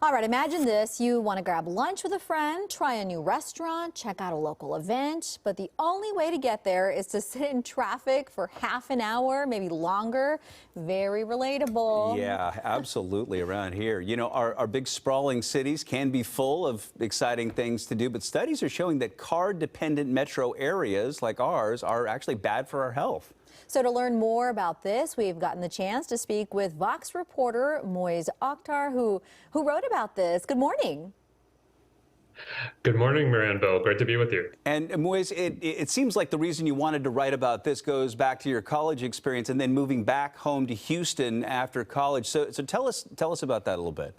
All right, imagine this. You want to grab lunch with a friend, try a new restaurant, check out a local event, but the only way to get there is to sit in traffic for half an hour, maybe longer. Very relatable. Yeah, absolutely around here. You know, our big sprawling cities can be full of exciting things to do, but studies are showing that car-dependent metro areas like ours are actually bad for our health. So to learn more about this, we've gotten the chance to speak with Vox reporter Muizz Akhtar, who wrote about this. Good morning. Good morning, Marianne Bill. Great to be with you. And Muizz, it seems like the reason you wanted to write about this goes back to your college experience and then moving back home to Houston after college. So tell us about that a little bit.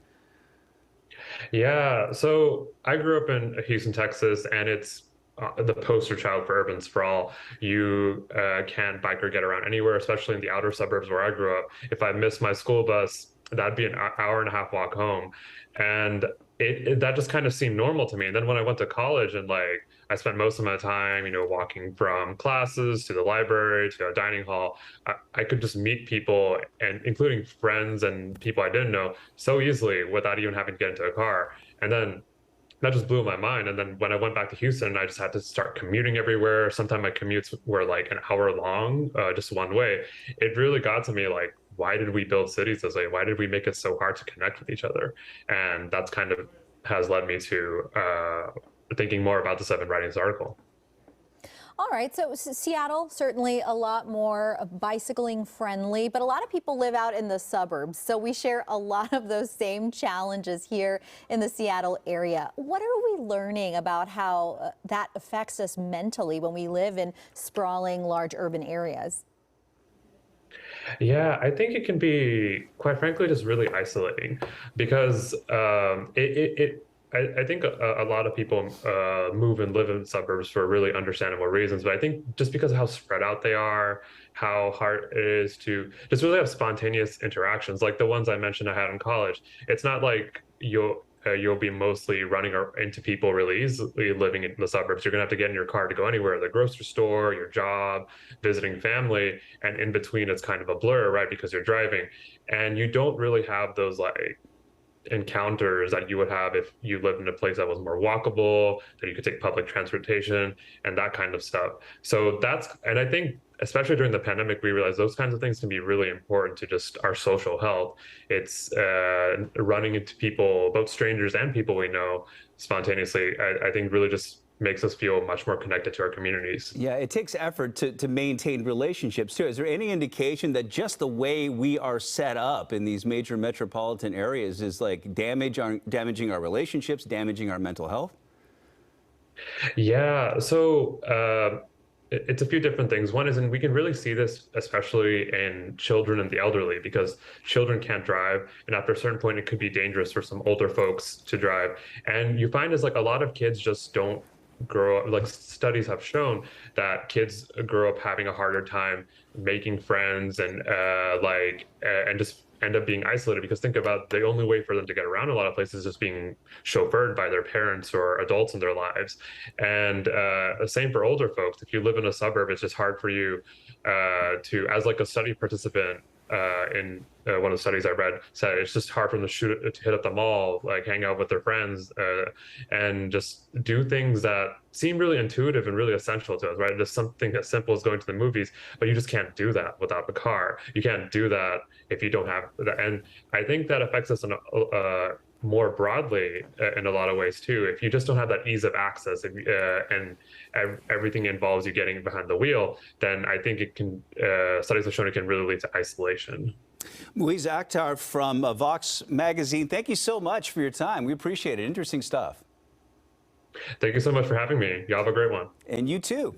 Yeah, so I grew up in Houston, Texas, and it's the poster child for urban sprawl. You can't bike or get around anywhere, especially in the outer suburbs where I grew up. If I missed my school bus, that'd be an hour and a half walk home. And that just kind of seemed normal to me. And then when I went to college and I spent most of my time, walking from classes to the library to a dining hall, I could just meet people, and including friends and people I didn't know, so easily without even having to get into a car. And then that just blew my mind. And then when I went back to Houston, I just had to start commuting everywhere. Sometimes my commutes were like an hour long, just one way. It really got to me, why did we build cities this way? Why did we make it so hard to connect with each other? And that's kind of has led me to thinking more about this. I've been writing this article. All right, so Seattle, certainly a lot more bicycling friendly, but a lot of people live out in the suburbs. So we share a lot of those same challenges here in the Seattle area. What are we learning about how that affects us mentally when we live in sprawling, large urban areas? Yeah, I think it can be, quite frankly, just really isolating because I think a lot of people move and live in suburbs for really understandable reasons. But I think just because of how spread out they are, how hard it is to just really have spontaneous interactions, like the ones I mentioned I had in college. It's not like you'll be mostly running into people really easily living in the suburbs. You're gonna have to get in your car to go anywhere, the grocery store, your job, visiting family, and in between it's kind of a blur, right? Because you're driving, and you don't really have those encounters that you would have if you lived in a place that was more walkable, that you could take public transportation and that kind of stuff. So and I think especially during the pandemic, we realized those kinds of things can be really important to just our social health. It's running into people, both strangers and people we know spontaneously, I think really just makes us feel much more connected to our communities. Yeah, it takes effort to maintain relationships too. Is there any indication that just the way we are set up in these major metropolitan areas is damaging our relationships, damaging our mental health? Yeah, so it's a few different things. One is, and we can really see this especially in children and the elderly, because children can't drive, and after a certain point it could be dangerous for some older folks to drive. And you find is a lot of kids just don't grow up, studies have shown that kids grow up having a harder time making friends and just end up being isolated, because think about the only way for them to get around a lot of places is just being chauffeured by their parents or adults in their lives. And the same for older folks. If you live in a suburb, it's just hard for you to, as a study participant in one of the studies I read, said it's just hard for them to hit up the mall, hang out with their friends, and just do things that seem really intuitive and really essential to us, right? Just something as simple as going to the movies, but you just can't do that without a car. You can't do that if you don't have that. And I think that affects us in more broadly in a lot of ways too. If you just don't have that ease of access, and everything involves you getting behind the wheel, then I think it can, studies have shown it can really lead to isolation. Muizz Akhtar from Vox Magazine, thank you so much for your time. We appreciate it. Interesting stuff. Thank you so much for having me. Y'all have a great one. And you too.